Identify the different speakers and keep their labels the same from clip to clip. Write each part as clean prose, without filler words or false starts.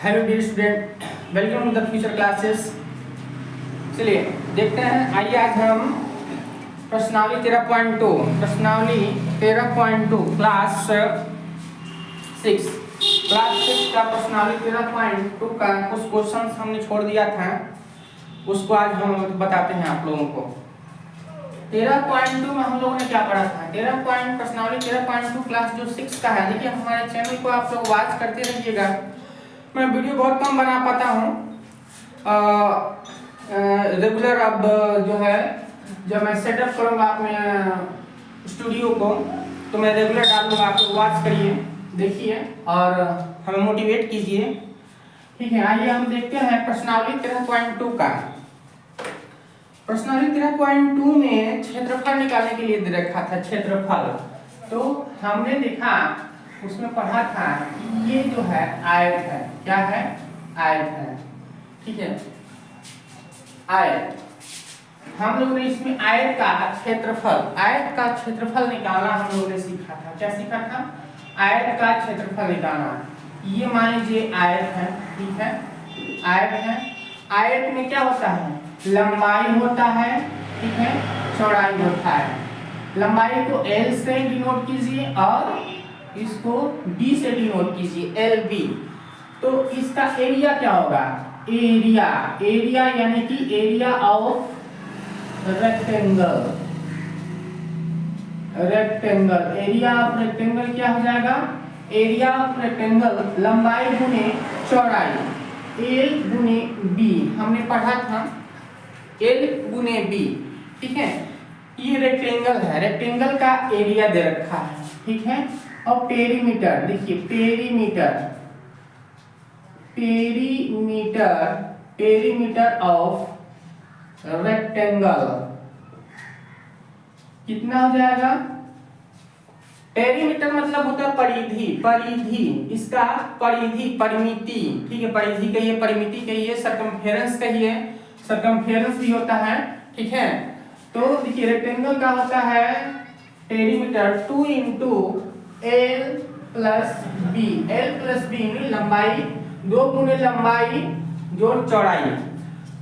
Speaker 1: Hello dear student, welcome to the future classes. चलिए देखते हैं। आइए आज हम प्रश्नावली 13.2 क्लास 6 का प्रश्नावली 13.2 का कुछ क्वेश्चन हमने छोड़ दिया था, उसको आज हम बताते हैं आप लोगों को। 13.2 में हम लोगों ने क्या पढ़ा था? प्रश्नावली 13.2 क्लास जो 6 का है। देखिए हमारे चैनल को आप लोग वॉच करते रहिएगा। मैं वीडियो बहुत कम बना पाता हूँ रेगुलर। अब जो है जब मैं सेटअप करूँगा अपने स्टूडियो को तो मैं रेगुलर डालूंगा। आप लोग वॉच करिए, देखिए और हमें मोटिवेट कीजिए, ठीक है। आइए हम देखते हैं प्रश्नावली 13.2 का। प्रश्नावली 13.2 में क्षेत्रफल निकालने के लिए दे रखा था क्षेत्रफल। तो हमने देखा, उसमें पढ़ा था कि ये जो है आयत है। क्या है? आयत है, ठीक है। आयत हम लोग ने इसमें आयत का क्षेत्रफल निकालना हम लोगों ने सीखा था। क्या सीखा था? आयत का क्षेत्रफल निकालना। ये मान लीजिए आयत है, ठीक है। आयत है, आयत में क्या होता है? लंबाई होता है, ठीक है, चौड़ाई होता है। लंबाई को L से डिनोट कीजिए और इसको B से डिनोट कीजिए, LB। तो इसका एरिया क्या होगा? एरिया यानी कि area of rectangle. Area of rectangle क्या हो जाएगा? एरिया ऑफ रेक्टेंगल लंबाई गुने चौड़ाई, L गुने B। हमने पढ़ा था L गुने B, ठीक है। ये रेक्टेंगल है, रेक्टेंगल का एरिया दे रखा है, ठीक है। और पेरीमीटर, देखिए पेरीमीटर ऑफ रेक्टेंगल कितना हो जाएगा? पेरीमीटर मतलब होता है परिधि। इसका परिमिति, ठीक है। परिधि कहिए, परिमिति कहिए, सरकमफेरेंस कहिए, सरकमफेरेंस भी होता है, ठीक है। तो देखिए रेक्टेंगल का होता है perimeter 2 into L plus B। L plus B में लंबाई 2 गुने लंबाई जोड़ चौड़ाई।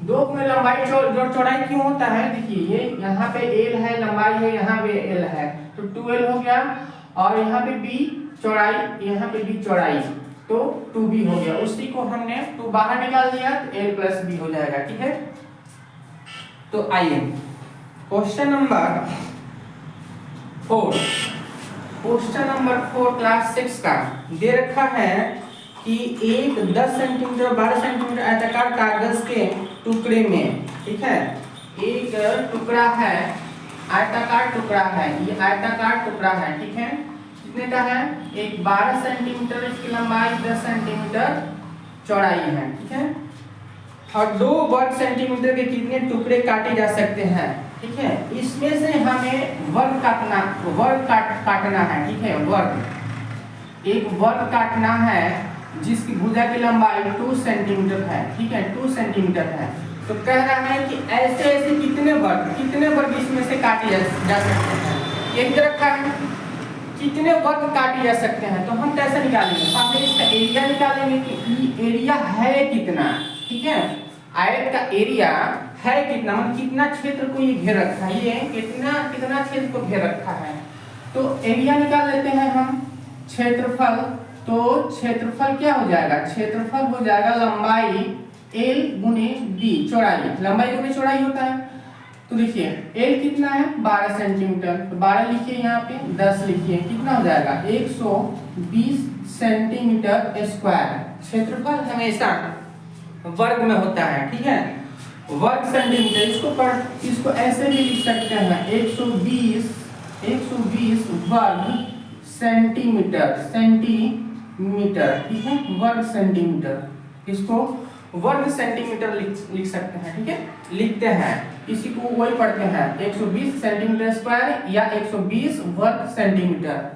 Speaker 1: 2 गुने लंबाई जोड़ चौड़ाई क्यों होता है? देखिए ये यहाँ पे L है, लंबाई है, यहाँ पे L है, तो 2L हो गया। और यहाँ पे B चौड़ाई, यहाँ पे B चौड़ाई, तो 2B हो गया। उसी को हमने 2 बाहर निकाल दिया तो L plus B हो जाएगा, ठीक है। तो आइए क्वेश्चन नंबर 4 क्लास 6 का दे रखा है कि एक 10 सेंटीमीटर 12 सेंटीमीटर आयताकार कागज के टुकड़े में, ठीक है, एक टुकड़ा है, आयताकार टुकड़ा है, ये आयताकार टुकड़ा है, ठीक है। कितने का है? एक 12 सेंटीमीटर, इसकी लंबाई 10 सेंटीमीटर चौड़ाई है, ठीक है। और 2 वर्ग सेंटीमीटर के कितने टुकड़े काटे जा सकते हैं, ठीक है। इसमें से हमें वर्ग काटना है, ठीक है। एक वर्ग काटना है जिसकी भुजा की लंबाई 2 सेंटीमीटर है, ठीक है, 2 सेंटीमीटर है। तो कह रहा है कि ऐसे कितने वर्ग इसमें से काटे जा सकते हैं। एक रखा है कितने वर्ग काटे जा सकते हैं, तो हम कैसे निकालेंगे? पहले इसका एरिया निकालेंगे कि एरिया है कितना, ठीक है। आयत का एरिया है कितना, मतलब कितना क्षेत्र को ये घेर रखा है, ये कितना क्षेत्र को घेर रखा है। तो एरिया निकाल लेते हैं हम। क्षेत्रफल, तो क्षेत्रफल क्या हो जाएगा? क्षेत्रफल हो जाएगा लंबाई L गुने B, चौड़ाई, लंबाई गुने चौड़ाई होता है। तो देखिए L कितना है? 12 सेंटीमीटर, तो 12 लिखिए, यहाँ पे 10 लिखिए, कितना हो जाएगा? 120 सेंटीमीटर स्क्वायर। क्षेत्रफल हमेशा वर्ग में होता है, ठीक है, वर्ग सेंटीमीटर। इसको ऐसे भी लिख सकते हैं 120 वर्ग सेंटीमीटर, ठीक है, वर्ग सेंटीमीटर। इसको वर्ग सेंटीमीटर लिख सकते हैं, ठीक है, लिखते हैं। इसी को वही पढ़ते हैं 120 सेंटीमीटर स्क्वायर या 120 वर्ग सेंटीमीटर,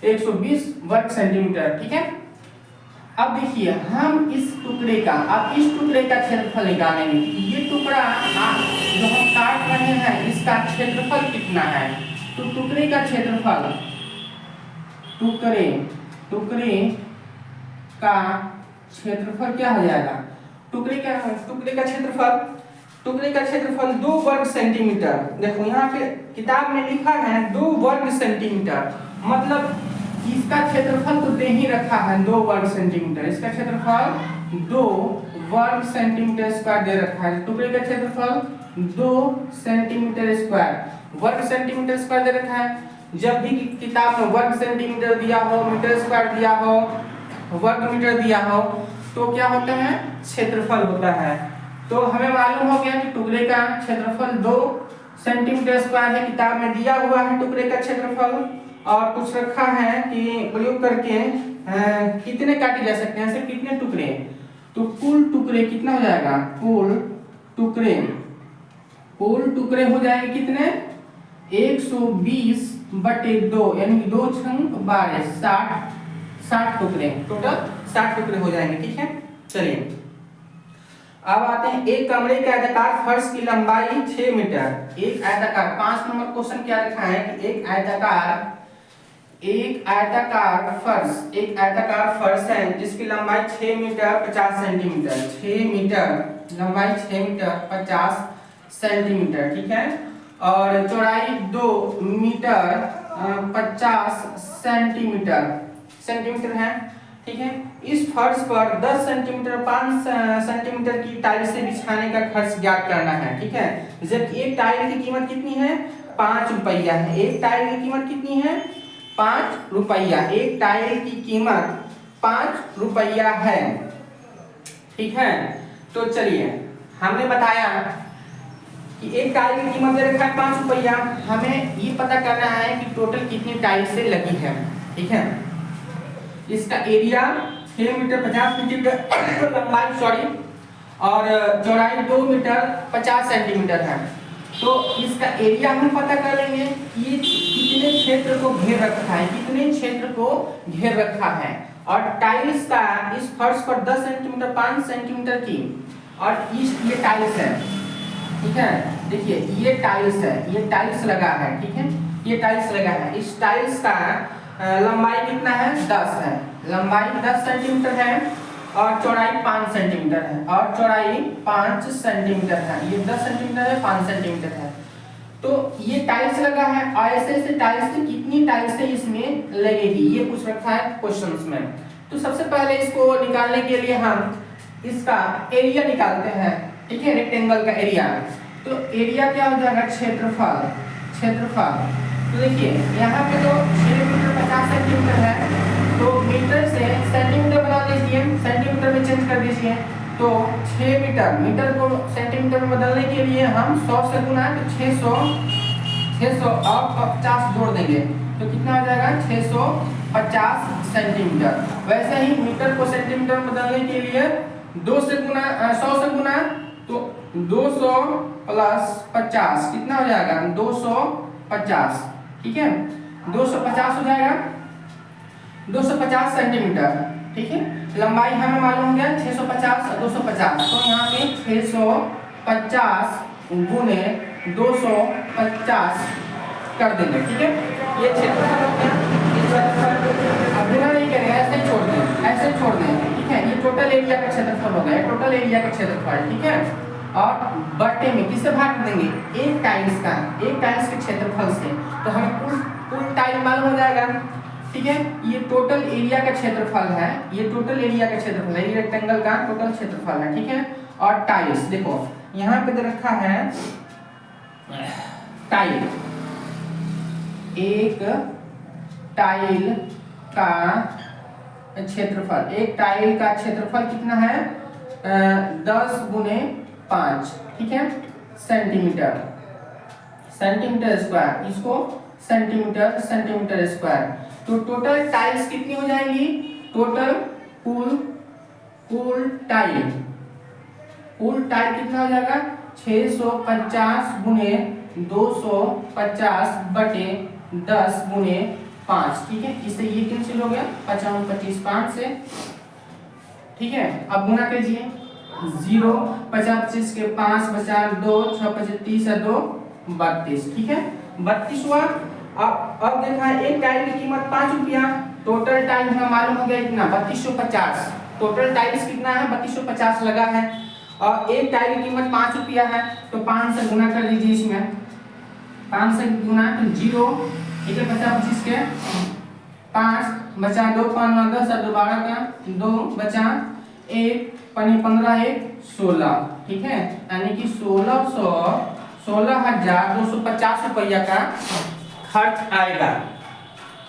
Speaker 1: 120 वर्ग सेंटीमीटर, ठीक है। अब देखिए हम इस टुकड़े का क्षेत्रफल निकालेंगे। ये टुकड़ा जो हम काट रहे हैं इसका क्षेत्रफल कितना है? तो टुकड़े का क्षेत्रफल, टुकड़े का क्षेत्रफल क्या हो जाएगा, टुकड़े का क्षेत्रफल 2 वर्ग सेंटीमीटर। देखो यहाँ पे किताब में लिखा है 2 वर्ग सेंटीमीटर, मतलब इसका क्षेत्रफल तो दे ही रखा है 2 वर्ग सेंटीमीटर, इसका क्षेत्रफल 2 वर्ग सेंटीमीटर स्क्वायर दे रखा है। टुकड़े का क्षेत्रफल 2 सेंटीमीटर स्क्वायर, वर्ग सेंटीमीटर स्क्वायर दे रखा है। जब भी किताब में वर्ग सेंटीमीटर दिया हो, मीटर स्क्वायर दिया हो, वर्ग मीटर दिया हो, तो क्या होता है, क्षेत्रफल होता है। तो हमें मालूम हो गया कि टुकड़े का क्षेत्रफल 2 सेंटीमीटर स्क्वायर है, किताब में दिया हुआ है टुकड़े का क्षेत्रफल, और कुछ रखा है कि प्रयोग करके कितने काटे जा सकते हैं, ऐसे कितने टुकड़े, तो कुल टुकड़े कितना हो जाएगा, कुल टुकड़े हो जाएंगे कितने, 120/2, यानी कि 2 छंग 12, 60 टुकड़े, टोटल 60 टुकड़े हो जाएंगे। ठीक है, चलिए अब आते हैं एक कमरे के आयताकार फर्श की लंबाई 6 मीटर। एक आयताकार 5 नंबर क्वेश्चन क्या रखा है कि एक आयताकार फर्श है जिसकी लंबाई 6 मीटर 50 सेंटीमीटर, 6 मीटर लंबाई 6 मीटर 50 सेंटीमीटर, ठीक है, और चौड़ाई 2 मीटर 50 सेंटीमीटर है। ठीक है, इस फर्श पर 10 सेंटीमीटर 5 सेंटीमीटर की टाइल से बिछाने का खर्च ज्ञात करना है। ठीक है, जबकि एक टाइल की कीमत कितनी है, 5 रुपया है। एक टाइल की कीमत कितनी है, 5 रुपया, एक टाइल की कीमत 5 रुपया है। ठीक है, तो चलिए हमने बताया कि एक टाइल की कीमत दे रखा है 5 रुपया, हमें ये पता करना है कि टोटल कितनी टाइल से लगी है। ठीक है, इसका एरिया 6 मीटर 50 सेंटीमीटर लंबाई सॉरी और चौड़ाई 2 मीटर 50 सेंटीमीटर है। तो इसका एरिया हम पता कर लेंगे कि ये कितने क्षेत्र को घेर रखा है, और टाइल्स का इस फर्श पर 10 सेंटीमीटर 5 सेंटीमीटर की, और ये टाइल्स है। ठीक है, देखिए ये टाइल्स लगा है। ठीक है, ये टाइल्स लगा है, इस टाइल्स का लंबाई कितना है, 10 है, लंबाई 10 सेंटीमीटर है और चौड़ाई 5 सेंटीमीटर है, और चौड़ाई 5 सेंटीमीटर है, ये 10 सेंटीमीटर है 5 सेंटीमीटर है। तो ये टाइल्स लगा है, और ऐसे टाइल्स से कितनी टाइल्स से इसमें लगेगी ये पूछ रखा है क्वेश्चंस में। तो सबसे पहले इसको निकालने के लिए हम इसका एरिया निकालते हैं। ठीक है, रेक्टेंगल का एरिया, तो एरिया क्या हो जाएगा, क्षेत्रफल। तो देखिए यहाँ पे तो 6 मीटर 50 सेंटीमीटर है, तो मीटर से सेंटीमीटर बना लीजिए, सेंटीमीटर में चेंज कर दीजिए। तो 6 मीटर को सेंटीमीटर में बदलने के लिए हम 100 से गुना, तो 600 और 50 जोड़ देंगे तो कितना हो जाएगा, 650 सेंटीमीटर। वैसे ही मीटर को सेंटीमीटर में बदलने के लिए 100 से गुना, तो 200 प्लस 50 कितना हो जाएगा, 250। ठीक है, 250 हो जाएगा, 250 सेंटीमीटर। ठीक है, लंबाई हमें मालूम हो गया 650 और 250, तो यहाँ पे 650 गुने 250 कर देंगे। ठीक है, ये क्षेत्रफल हो गया, अब गुना नहीं करेंगे, ऐसे ही छोड़ दें। ठीक है, ये टोटल एरिया का क्षेत्रफल हो गया, टोटल एरिया का क्षेत्रफल। ठीक है, और बटे में किससे भाग देंगे, एक टाइल्स के क्षेत्रफल से, तो हमें कुल टाइल मालूम हो जाएगा। ठीक है, ये टोटल एरिया का क्षेत्रफल है, ये रेक्टेंगल का टोटल क्षेत्रफल है। ठीक है, और टाइल्स देखो यहाँ पे दे रखा है टाइल, एक टाइल का क्षेत्रफल कितना है, 10 गुने 5। ठीक है, सेंटीमीटर स्क्वायर, इसको सेंटीमीटर स्क्वायर। तो टोटल टाइल्स कितनी हो जाएंगी, टोटल कुल टाइल कितना हो जाएगा, 650 गुने 250 बटे 10 गुने 5। ठीक है, इससे ये कैंसिल हो गया, 55 25 5 से। ठीक है, अब गुना कीजिए, 0 50 25 के 5 बचा 2 6 25 30 है 2 32। ठीक है, 32 हुआ। अब देखा है एक टाइल की कीमत 5 रुपया, टोटल टाइल हमें मालूम हो गया इतना 3250। टोटल टाइल्स कितना है 3250 लगा है और एक टाइल की कीमत 5 रुपया है, तो 5 से गुना कर दीजिए इसमें, 5 से गुना तो 0 एक बचा 25 के 5 बचा 2 5 9 10 और 12 का 2 बचा 1 15 1 16, ठीक है, यानी कि 16,250 रुपया का खर्च आएगा,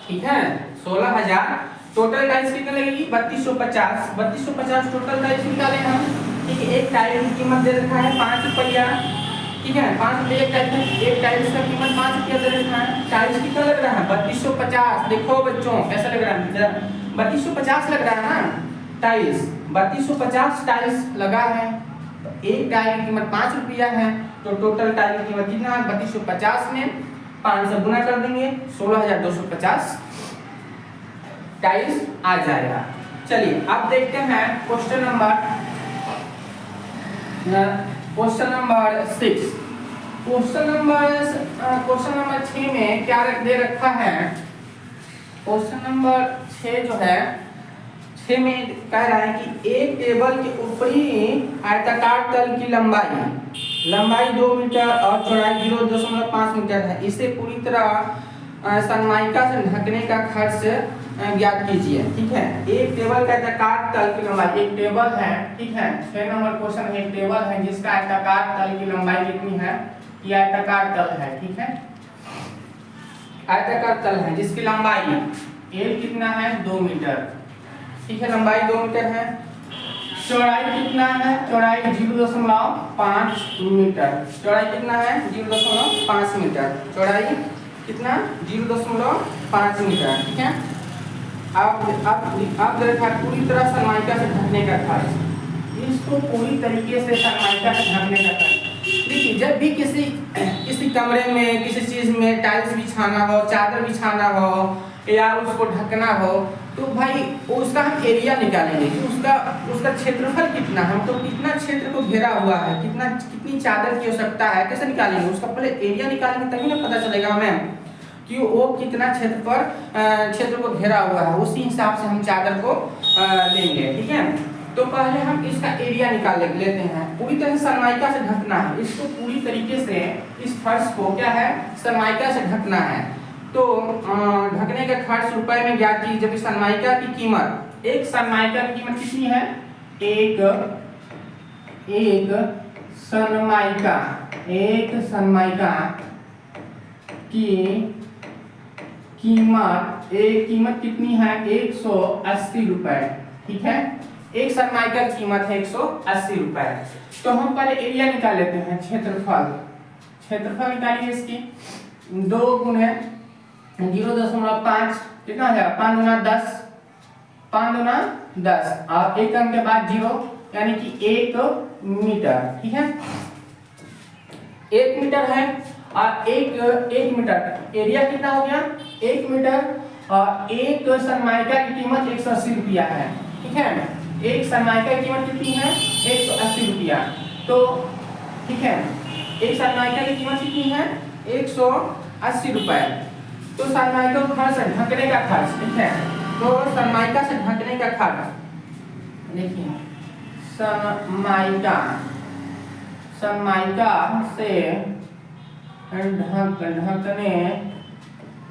Speaker 1: ठीक है। 16,000 टोटल टाइल्स कितने लगेगी 3250 टोटल टाइल्स निकाले हम, ठीक है। एक टाइल की कीमत दे रखा है 5 रुपया, ठीक है, 5 रुपये एक टाइल्स का कीमत 5 रुपया दे रखा है। टाइल्स कितना लग रहा है 3250, देखो बच्चों कैसा लग रहा है 3250 लग रहा है ना, टाइल्स 3250 टाइल्स लगा है, एक टाइल की कीमत 5 रुपया है, तो टोटल टाइल की कीमत कितना है 3250 में 5 से गुना कर देंगे 16,250 टाइल्स आ जाएगा। चलिए अब देखते हैं क्वेश्चन नंबर 6। क्वेश्चन नंबर 6 में क्या दे रखा है, क्वेश्चन नंबर 6 जो है 6 में कह रहा है कि एक टेबल के ऊपरी आयताकार तल की लंबाई 2 मीटर और चौड़ाई 0.5 मीटर है, इसे पूरी तरह सनमाइका से ढकने का खर्च ज्ञात कीजिए, ठीक है। एक टेबल का आयताकार तल की लंबाई, एक टेबल है, ठीक है, 6 नंबर क्वेश्चन है, एक टेबल है जिसका आयताकार तल की लंबाई कितनी है, ये आयताकार तल है, ठीक है, आयताकार तल है जिसकी लंबाई एल कितना है 2 मीटर, ठीक है, लंबाई 2 मीटर है, चौड़ाई कितना है, चौड़ाई 0.5 मीटर, चौड़ाई कितना है 0.5 मीटर, चौड़ाई कितना 0.5 मीटर, ठीक है। अब देखा पूरी तरह सनमाइका से ढकने का खर्च, इसको पूरी तरीके से सनमाइका से ढकने का खर्च। देखिए जब भी किसी कमरे में किसी चीज में टाइल्स बिछाना हो, चादर बिछाना हो या उसको ढकना हो, तो भाई उसका हम एरिया निकालेंगे कि उसका क्षेत्रफल कितना है, तो कितना क्षेत्र को घेरा हुआ है, कितनी चादर की आवश्यकता है, कैसे निकालेंगे, उसका पहले एरिया निकालेंगे तभी ना पता चलेगा हमें कि वो कितना क्षेत्र को घेरा हुआ है, उसी हिसाब से हम चादर को लेंगे, ठीक है। तो पहले हम इसका एरिया निकाल लेते हैं। पूरी तरह से सनमाइका से ढकना है, इसको पूरी तरीके से इस फर्श को क्या है सनमाइका से ढकना है, तो ढकने का खर्च रुपए में ज्ञात कीजिए। जब सनमाइका की कीमत, एक सनमाइका की कीमत कितनी है, एक सनमाइका की कीमत कितनी है 180 रुपए, ठीक है, एक सनमाइका की कीमत है 180 रुपए। तो हम पहले एरिया निकाल लेते हैं, क्षेत्रफल निकालिए इसकी, 2 गुने 0.5 कितना है 5 गुना 10, 5 गुना 10 और एक अंक के बाद 0 यानी कि 1 मीटर, ठीक है, 1 मीटर है और 1 मीटर एरिया कितना हो गया 1 मीटर और एक सनमाइका की कीमत 180 रुपया है, ठीक है, एक सनमाइका की कीमत कितनी है 180 रुपया, तो ठीक है, एक सनमाइका की कीमत कितनी है 180 रुपए। तो सनमाइका को खर्च ढकने का खर्च, ठीक है, तो सनमाइका से ढकने का खर्च, देखिए सनमाइका से ढकने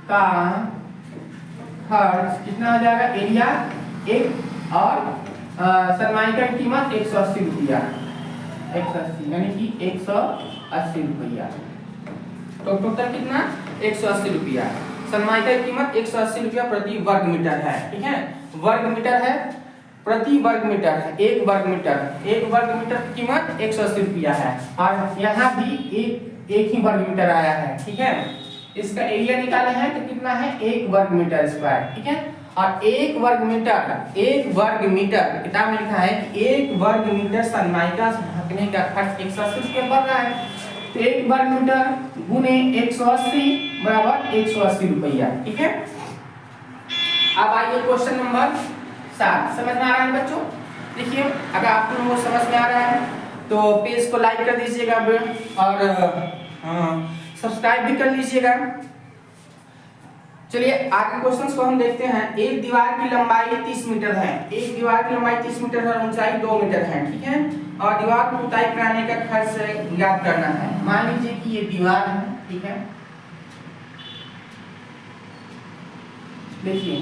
Speaker 1: का खर्च कितना आ जाएगा, एरिया 1 और सनमाइका की कीमत 180 रुपया, 180 यानी कि 180 रुपया, तो टोटल कितना 180 रुपया। सनमाइका की कीमत 180 रुपया प्रति वर्ग मीटर है, ठीक है, वर्ग मीटर है, प्रति वर्ग मीटर है, एक वर्ग मीटर की कीमत 180 रुपया है और यहाँ भी एक ही वर्ग मीटर आया है, ठीक है। इसका एरिया निकाला है तो कितना है 1 वर्ग मीटर स्क्वायर, ठीक है, और 1 वर्ग मीटर किताब में लिखा है कि 1 वर्ग मीटर सनमाइका से ढकने का खर्च 180 रुपया बढ़ रहा है, तो 1 वर्ग मीटर गुने 180 बराबर 180 रुपया, ठीक है। अब आइए क्वेश्चन नंबर 7, समझ में आ रहा है बच्चों, देखिए अगर आप लोगों को समझ में आ रहा है तो पेज को लाइक कर दीजिएगा और सब्सक्राइब भी कर लीजिएगा। चलिए आगे क्वेश्चंस को हम देखते हैं। एक दीवार की लंबाई 30 मीटर है, एक दीवार की लंबाई 30 मीटर है, ऊंचाई 2 मीटर है, ठीक है, और दीवार को पुताई कराने का खर्च ज्ञात करना है। मान लीजिए कि ये दीवार है, ठीक है, देखिए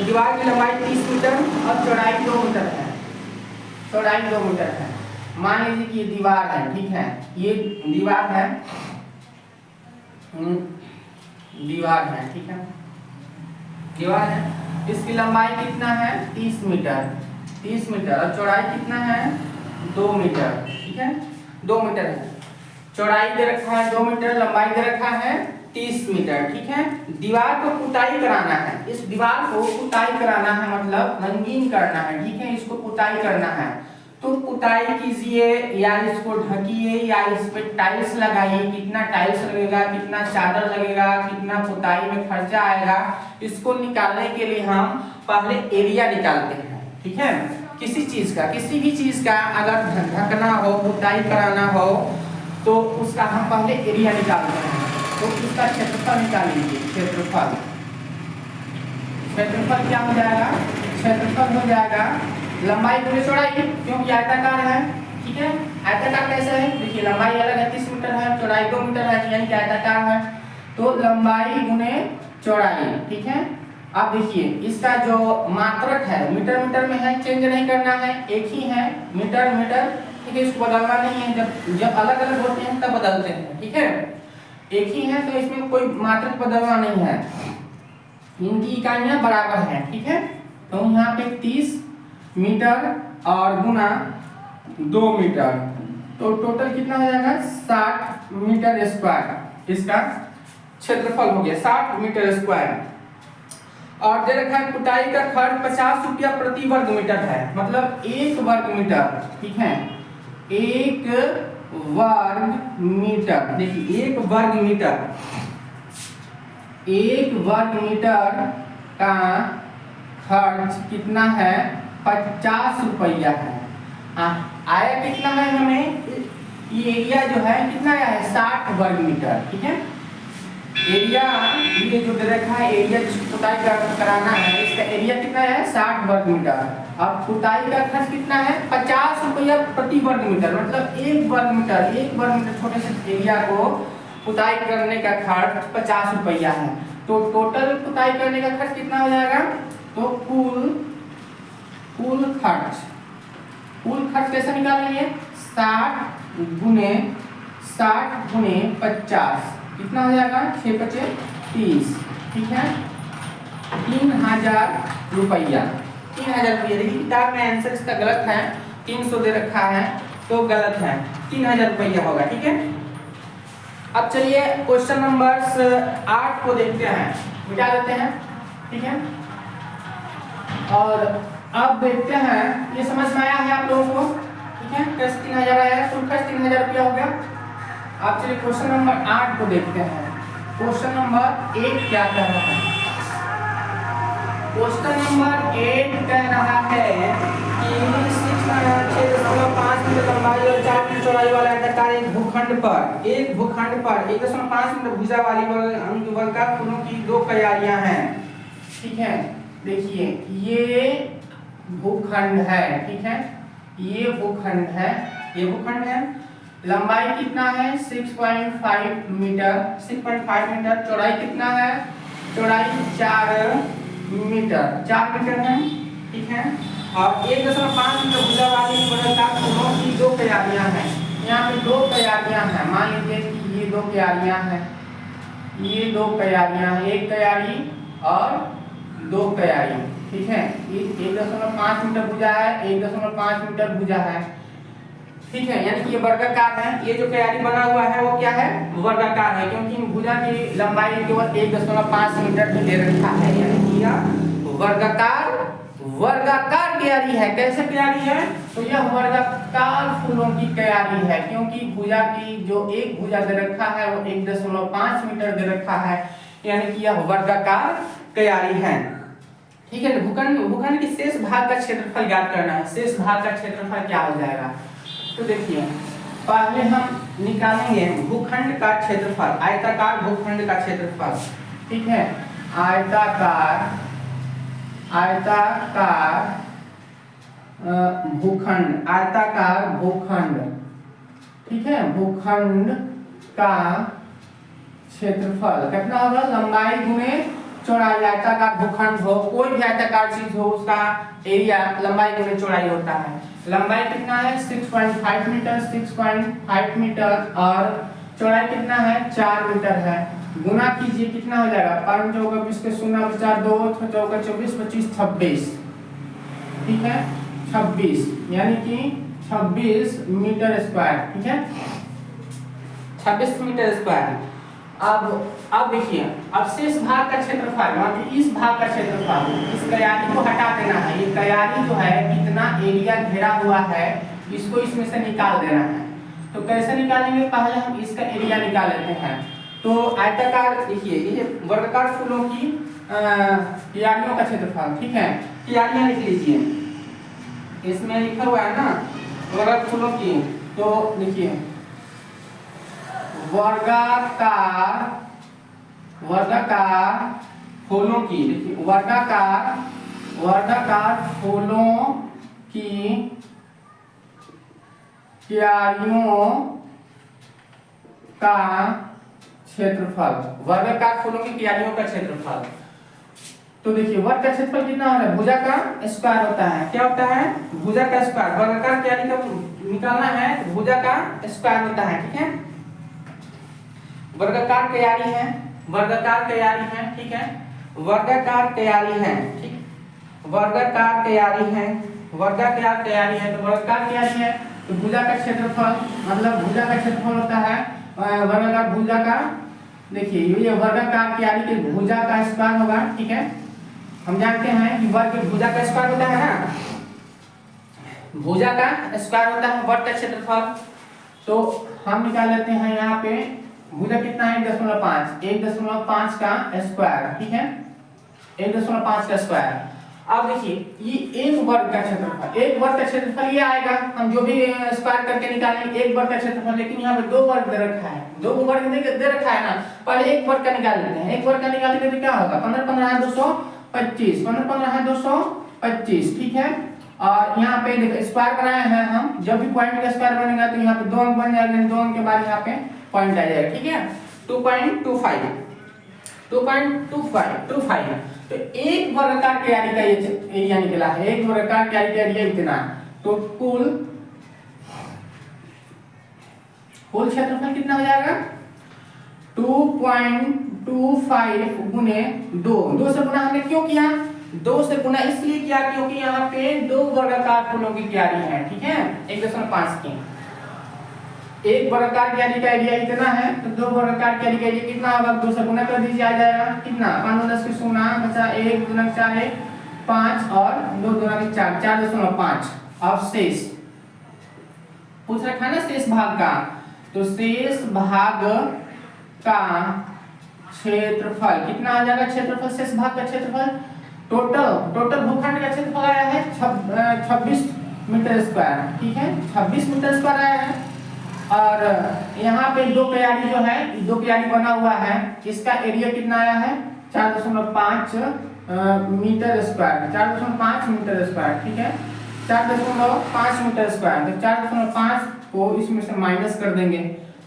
Speaker 1: दीवार की लंबाई 30 मीटर और चौड़ाई 2 मीटर है, चौड़ाई 2 मीटर है। मान लीजिए कि ये दीवार है, ठीक है, ये दीवार है, दीवार है, ठीक है, दीवार है, इसकी लंबाई कितना है 30 मीटर, 30 मीटर और चौड़ाई कितना है 2 मीटर, ठीक है, 2 मीटर है, चौड़ाई दे रखा है 2 मीटर, लंबाई दे रखा है 30 मीटर, ठीक है। दीवार को पुताई कराना है, इस दीवार को पुताई कराना है, मतलब रंगीन करना है, ठीक है, इसको पुताई करना है। तो पुताई कीजिए या इसको ढकिए या इस पे टाइल्स लगाइए, कितना टाइल्स लगेगा, कितना चादर लगेगा, कितना पुताई में खर्चा आएगा, इसको निकालने के लिए हम पहले एरिया निकालते हैं, ठीक है। किसी चीज का, किसी भी चीज का अगर ढकना हो, पुताई कराना हो तो उसका हम पहले एरिया निकालते हैं। तो इसका क्षेत्रफल निकाल लीजिए, क्षेत्रफल, क्षेत्रफल क्या हो जाएगा, क्षेत्रफल हो जाएगा लंबाई गुणे चौड़ाई, क्योंकि आयताकार है, ठीक है, आयताकार कैसे है, देखिए लंबाई अलग है 30 मीटर है, चौड़ाई 2 मीटर है, यानी कि आयताकार है, तो लंबाई गुणे चौड़ाई, ठीक है। अब देखिए इसका जो मात्रक है मीटर मीटर में है, चेंज नहीं करना है, एक ही है मीटर मीटर, ठीक है, इसको बदलना नहीं है, जब अलग अलग होते हैं तब बदलते हैं, ठीक है, एक ही है तो इसमें कोई मात्रक बदलना नहीं है, इनकी इकाइयां बराबर है, ठीक है। तो यहाँ पे 30 मीटर और गुना 2 मीटर, तो टोटल कितना हो जाएगा 60 मीटर स्क्वायर, इसका क्षेत्रफल हो गया 60 मीटर स्क्वायर। और दे रखा है पुताई का खर्च 50 रुपया प्रति वर्ग मीटर है, मतलब 1 वर्ग मीटर, ठीक है, 1 वर्ग मीटर, देखिए 1 वर्ग मीटर, 1 वर्ग मीटर का खर्च कितना है 50 रुपया है। आया कितना है हमें, ये एरिया जो है कितना आया है 60 वर्ग मीटर, ठीक है, एरिया ये जो दे रखा है एरिया जिसको पुताई कराना है, इसका एरिया कितना है 60 वर्ग मीटर। अब पुताई का खर्च कितना है 50 रुपया प्रति वर्ग मीटर, मतलब 1 वर्ग मीटर, 1 वर्ग मीटर छोटे से एरिया को पुताई करने का खर्च 50 रुपया है। तो टोटल पुताई करने का खर्च कितना हो जाएगा, तो कुल खर्च कैसे निकालेंगे 60 गुने 50, कितना हो जाएगा 6 पचे 30, ठीक है, 3000 रुपया, 3000 रुपया। देखिए किताब में आंसर इसका गलत है, 300 दे रखा है तो गलत है, 3000 रुपया होगा, ठीक है। अब चलिए क्वेश्चन नंबर 8 को देखते हैं, मिटा देते हैं, ठीक है, और अब देखते हैं ये समझ में आया है आप लोगों को, ठीक है, कैसे 3000 आया है, कुल खर्च 3000 रुपया हो गया। अब चलिए क्वेश्चन नंबर 8 को देखते हैं। क्वेश्चन नंबर 8 क्या कह रहा है, क्वेश्चन नंबर 8 कह रहा है कि 6.5 मीटर लंबाई और 4 मीटर चौड़ाई वाला आयताकार एक भूखंड पर 1.5 मीटर भुजा वाली वर्गाकार कोनों की 2 क्यारियां हैं, ठीक है। देखिए ये भूखंड है, ठीक है, ये भूखंड है, लंबाई कितना है 6.5 मीटर, 6.5 मीटर, चौड़ाई कितना है, चौड़ाई 4 मीटर है, ठीक है, और 1.5 मीटर भुजा वाली वर्गाकार कोनों की 2 क्यारियां हैं। यहाँ पे 2 क्यारियां हैं, मान लीजिए कि ये 2 क्यारियां हैं, ये 2 क्यारियां हैं, 1 क्यारी और 2 क्यारी, ठीक है, 1.5 मीटर भुजा है, 1.5 मीटर भुजा है, ठीक है, यानी कि ये वर्गाकार है। ये जो क्यारी बना हुआ है वो क्या है वर्गाकार है, क्योंकि भुजा की लंबाई केवल 1.5 मीटर ही दे रखा है, यानी कि यह वर्गाकार क्यारी है। कैसे क्यारी है, तो यह वर्गाकार फूलों की क्यारी है, क्योंकि भुजा की जो एक भुजा दे रखा है वो 1.5 मीटर दे रखा है, यानी कि यह वर्गाकार क्यारी है, ठीक है। भूखंड के शेष भाग का क्षेत्रफल ज्ञात करना है। शेष भाग का क्षेत्रफल क्या हो जाएगा, तो देखिए पहले हम निकालेंगे भूखंड का क्षेत्रफल, आयताकार भूखंड का क्षेत्रफल। ठीक है, आयताकार भूखंड, आयताकार भूखंड। ठीक है, भूखंड का क्षेत्रफल कितना होगा? लंबाई गुने चौड़ाई। आयताकार भूखंड हो, कोई भी आयताकार चीज हो, उसका एरिया लंबाई गुने चौड़ाई होता है। लंबाई कितना है? 6.5 मीटर, 6.5 मीटर, और चौड़ाई कितना है? 4 मीटर है। गुना कीजिए, कितना हो जाएगा? 5 चौका 20 के 0 4 2 चौका 24 25 26। ठीक है, 26 यानी कि 26 मीटर स्क्वायर। ठीक है, 26 मीटर स्क्वायर। अब देखिए, अब शेष भाग का क्षेत्रफल, मतलब इस भाग का क्षेत्रफल, इस तैयारी को हटा देना है। ये तैयारी जो है, कितना एरिया घेरा हुआ है, इसको इसमें से निकाल देना है। तो कैसे निकालेंगे? पहले हम इसका एरिया निकाल लेते हैं। तो आयताकार, देखिए ये वर्गाकार फूलों की क्यारियों का क्षेत्रफल। ठीक है, क्यारियां लिख लीजिए, इसमें लिखा हुआ है ना वर्गाकार फूलों की। तो देखिए वर्गाकार फूलों की, देखिए वर्गाकार फूलों की क्यारियों का क्षेत्रफल, वर्गाकार फूलों की क्यारियों का क्षेत्रफल। तो देखिए वर्ग का क्षेत्रफल कितना होता है? भुजा का स्क्वायर होता है। क्या होता है? भुजा का स्क्वायर। वर्गाकार क्यारी का निकालना है तो भुजा का स्क्वायर होता है। ठीक है, वर्गाकार क्यारी है, वर्गाकार क्यारी है। ठीक है, वर्गाकार क्यारी है। ठीक, वर्गाकार क्यारी है, वर्गाकार क्यारी है। तो वर्गाकार क्यारी है तो भुजा का क्षेत्रफल, मतलब भुजा का क्षेत्रफल होता है वर्गाकार भुजा का। देखिए ये वर्गाकार क्यारी के भुजा का स्क्वायर होगा। ठीक है, हम जानते हैं कि वर्ग भुजा का स्क्वायर होता है ना, भुजा का स्क्वायर होता है वर्ग का क्षेत्रफल। तो हम निकाल लेते हैं यहाँ पे भुजा कितना है? 1.5, 1.5 का स्क्वायर। ठीक है, 1.5 का स्क्वायर। अब देखिए ये एक वर्ग का क्षेत्रफल, एक वर्ग का क्षेत्रफल ये आएगा। हम जो भी स्क्वायर करके निकालेंगे एक वर्ग का क्षेत्रफल, लेकिन यहाँ पे 2 वर्ग दे रखा है, 2 वर्ग दे रखा है ना। पहले एक वर्ग का निकाल लेते हैं। एक वर्ग का निकालेंगे तो क्या होगा? 15 15 है 225, 15 15 है 225। ठीक है, और यहाँ पे देखो स्क्वायर बनाए हैं हम, जब भी पॉइंट का स्क्वायर बनेगा तो यहाँ पे 2 अंक बन जाएगा, 2 अंक के बाद यहाँ पे पॉइंट आ जाएगा। ठीक है, 2.25 तो एक वर्गाकार क्यारी का ये एरिया निकला है। एक वर्गाकार क्यारी का एरिया इतना। तो कुल क्षेत्रफल कितना हो जाएगा? 2.25 गुने 2 से गुना हमने क्यों किया? 2 से गुना इसलिए किया क्योंकि यहाँ पे 2 वर्गाकार फूलों की क्यारी है। ठीक है, 1.5 की। एक वर्गाकार क्यारी का एरिया इतना है तो 2 वर्गाकार क्यारी का एरिया कितना होगा? 2 से गुना कर दीजिए, आ जाएगा कितना? 5 10 के 0 बचा 1 2 4 1 5 और 2 2 4 4.5। अब शेष पूछ रखा है ना शेष भाग का, तो शेष भाग का क्षेत्रफल कितना आ जाएगा? क्षेत्रफल शेष भाग का क्षेत्रफल टोटल भूखंड का क्षेत्रफल आया है 26 मीटर स्क्वायर। ठीक है, 26 मीटर स्क्वायर आया है। और यहाँ पे 2 क्यारी जो है, 2 क्यारी बना हुआ है, इसका एरिया कितना आया है? 4.5 मीटर स्क्वायर, 4.5 मीटर स्क्वायर। ठीक है, 4.5 मीटर स्क्वायर। तो 4.5 को इसमें से माइनस कर देंगे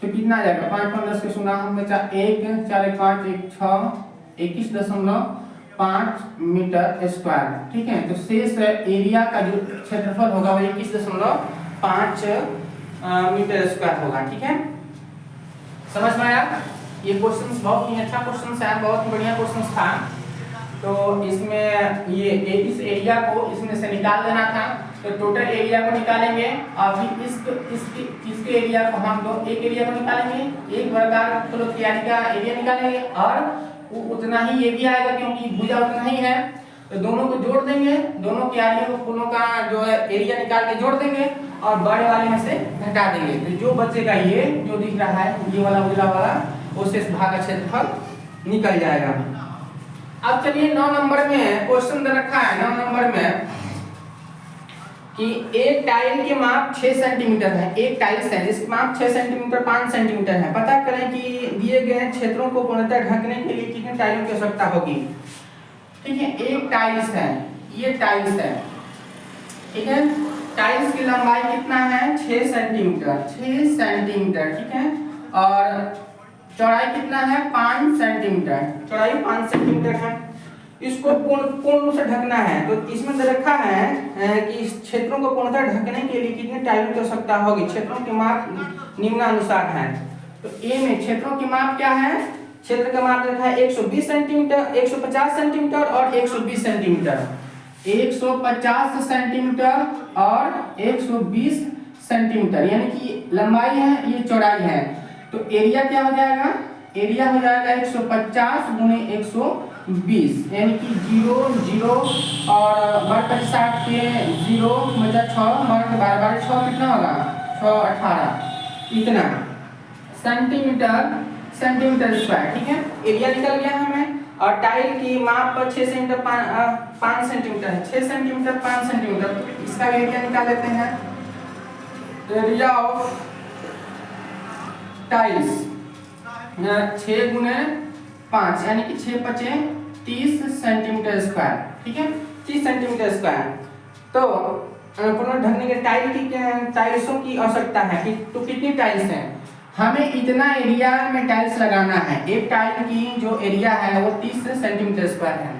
Speaker 1: तो कितना आ जाएगा? 5 5 10 के 0 हम बचा 1 4 1 5 1 6 21.5 मीटर स्क्वायर। ठीक है, तो शेष एरिया का जो क्षेत्रफल होगा वो 21.5 मीटर स्क्वायर होगा। ठीक है, समझ में आया? ये क्वेश्चन बहुत ही अच्छा क्वेश्चन है, बहुत ही बढ़िया क्वेश्चन था। तो इसमें ये इस एरिया को इसमें से निकाल देना था। तो टोटल एरिया को निकालेंगे और फिर इसके एरिया को हम दो एक एरिया को निकालेंगे, एक वर्गाकार फूलों की क्यारी का एरिया निकालेंगे और उतना ही ये भी आएगा क्योंकि भुजा उतना ही है। तो दोनों को जोड़ देंगे, दोनों क्यारियों को फूलों का जो है एरिया निकाल के जोड़ देंगे और बड़े वाले में से घटा देंगे। तो जो बचेगा ये जो दिख रहा है ये वाला उजला वाला, वो शेष भाग का क्षेत्रफल निकल जाएगा। अब चलिए 9 नंबर में क्वेश्चन दे रखा है। 9 नंबर में कि एक टाइल के माप 6 सेंटीमीटर है, एक टाइल्स है जिसकी माप 6 सेंटीमीटर 5 सेंटीमीटर है। पता करें कि दिए गए क्षेत्रों को पूर्णतः ढकने के लिए कितने टाइलों की आवश्यकता होगी। ठीक है, एक टाइल्स है, ये टाइल्स है, ठीक है। टाइल्स की लंबाई कितना है 6 सेंटीमीटर, 6 सेंटीमीटर, ठीक है। और चौड़ाई कितना है 5 सेंटीमीटर, चौड़ाई 5 सेंटीमीटर है। इसको पूर्ण रूप से ढकना है, तो इसमें दे रखा है कि इस क्षेत्रों को पूर्णतः ढकने के लिए कितने टाइलों की आवश्यकता होगी। क्षेत्रों के माप निम्नानुसार है। तो ए में क्षेत्रों की माप क्या है, क्षेत्र का माप रखा है 120 सेंटीमीटर, 150 सेंटीमीटर और 120 सेंटीमीटर। 150 सेंटीमीटर और 120 सेंटीमीटर, यानी कि लंबाई है, ये चौड़ाई है। तो एरिया क्या हो जाएगा, एरिया हो जाएगा 150 गुने 120, यानी कि 0 0 और वर्ग 60 के 0 बचा 6 वर्ग 12 6 कितना होगा 6 18 इतना सेंटीमीटर स्क्वायर, ठीक है। एरिया निकल गया हमें। और टाइल की माप 6 सेंटीमीटर 5 सेंटीमीटर है, 6 सेंटीमीटर 5 सेंटीमीटर, तो इसका एरिया निकाल लेते हैं। एरिया ऑफ टाइल्स 6 गुने 5 यानी कि 6 पचे 30 सेंटीमीटर स्क्वायर, ठीक है, 30 सेंटीमीटर स्क्वायर। तो पूर्ण ढकने के टाइल्सों की आवश्यकता है कि तो कितनी टाइल्स हैं, हमें इतना एरिया में टाइल्स लगाना है। एक टाइल की जो एरिया है वो 30 सेंटीमीटर स्क्वायर है,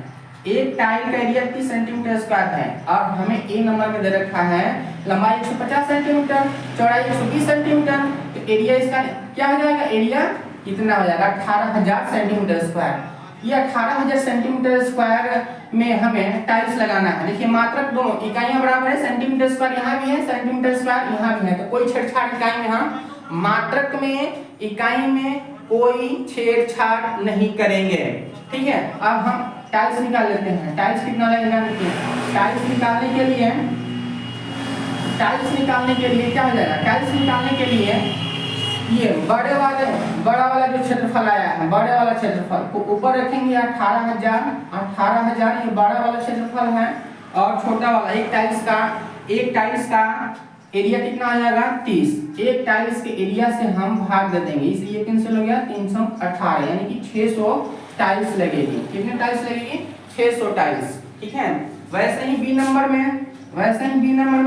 Speaker 1: एक टाइल का एरिया 30 सेंटीमीटर स्क्वायर है। और हमें ए नंबर में दे रखा है लंबाई 150 सेंटीमीटर, चौड़ाई 120 सेंटीमीटर, तो एरिया इसका क्या हो जाएगा, एरिया कितना हो जाएगा 18,000 सेंटीमीटर स्क्वायर। ये 18,000 सेंटीमीटर स्क्वायर में हमें टाइल्स लगाना है। देखिए मात्रक दोनों इकाइयां बराबर है, सेंटीमीटर स्क्वायर यहाँ भी है, सेंटीमीटर स्क्वायर यहाँ भी है, तो कोई छेड़छाड़ इकाई में हम मात्रक में इकाई में कोई छेड़छाड़ नहीं करेंगे, ठीक है। अब हम टाइल्स निकाल लेते हैं। टाइल्स कितना लगेगा, देखिए टाइल्स निकालने के लिए क्या हो जाएगा, टाइल्स निकालने के लिए ये बड़ा वाला जो क्षेत्रफल आया है, बड़े वाला क्षेत्रफल को ऊपर रखेंगे 18,000 ये बड़ा वाला क्षेत्रफल है। और छोटा वाला एक टाइल्स का एरिया कितना आ जाएगा 30। एक टाइल्स के एरिया से हम भाग दे देंगे, इसलिए कैंसिल हो गया 318, यानी कि 600 टाइल्स लगेगी। कितने टाइल्स लगेगी 600 टाइल्स, ठीक है। वैसे ही बी नंबर में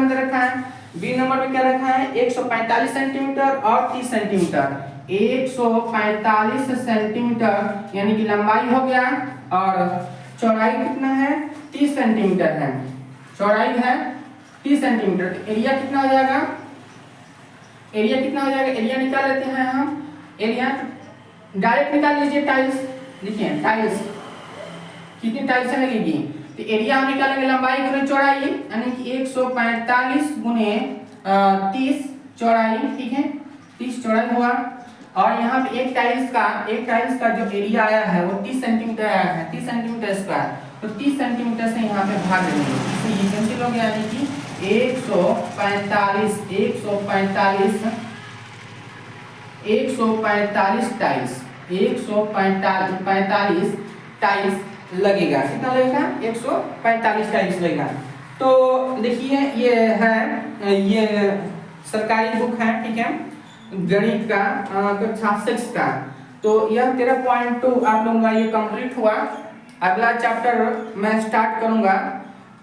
Speaker 1: दे रखा है, बी नंबर में क्या रखा है 145 सेंटीमीटर और 30 सेंटीमीटर। 145 सेंटीमीटर यानी कि लंबाई हो गया, और चौड़ाई कितना है 30 सेंटीमीटर है, चौड़ाई है 30 सेंटीमीटर। तो एरिया कितना हो जाएगा, एरिया निकाल लेते हैं हम। एरिया डायरेक्ट निकाल लीजिए, टाइल्स देखिए टाइल्स कितनी टाइल्स लगेगी, तो एरिया हम निकालेंगे लंबाई गुने चौड़ाई, यानी कि 145 गुने 30 चौड़ाई, ठीक है, 30 चौड़ाई हुआ। और यहाँ पे एक टाइल्स का जो एरिया आया है वो 30 सेंटीमीटर आया है, 30 सेंटीमीटर स्क्वायर, तो 30 सेंटीमीटर से यहाँ पे भाग देंगे, तो ये कैंसिल हो गया, यानी कि 145 टाइल्स लगेगा। कितना लगेगा 145 टाइल्स लगेगा। तो देखिए ये है, ये सरकारी बुक है, ठीक है, गणित का कक्षा 6 का। तो यह 13.2 आप लोगों का ये कंप्लीट हुआ। अगला चैप्टर मैं स्टार्ट करूंगा,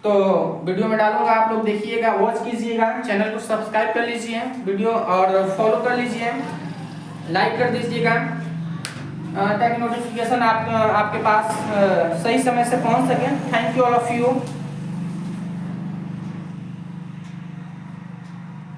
Speaker 1: तो वीडियो में डालूंगा, आप लोग देखिएगा, वॉच कीजिएगा, चैनल को सब्सक्राइब कर लीजिए, वीडियो और फॉलो कर लीजिए, लाइक कर दीजिएगा, ताकि नोटिफिकेशन आपके पास सही समय से पहुंच सके। Thank you all of you.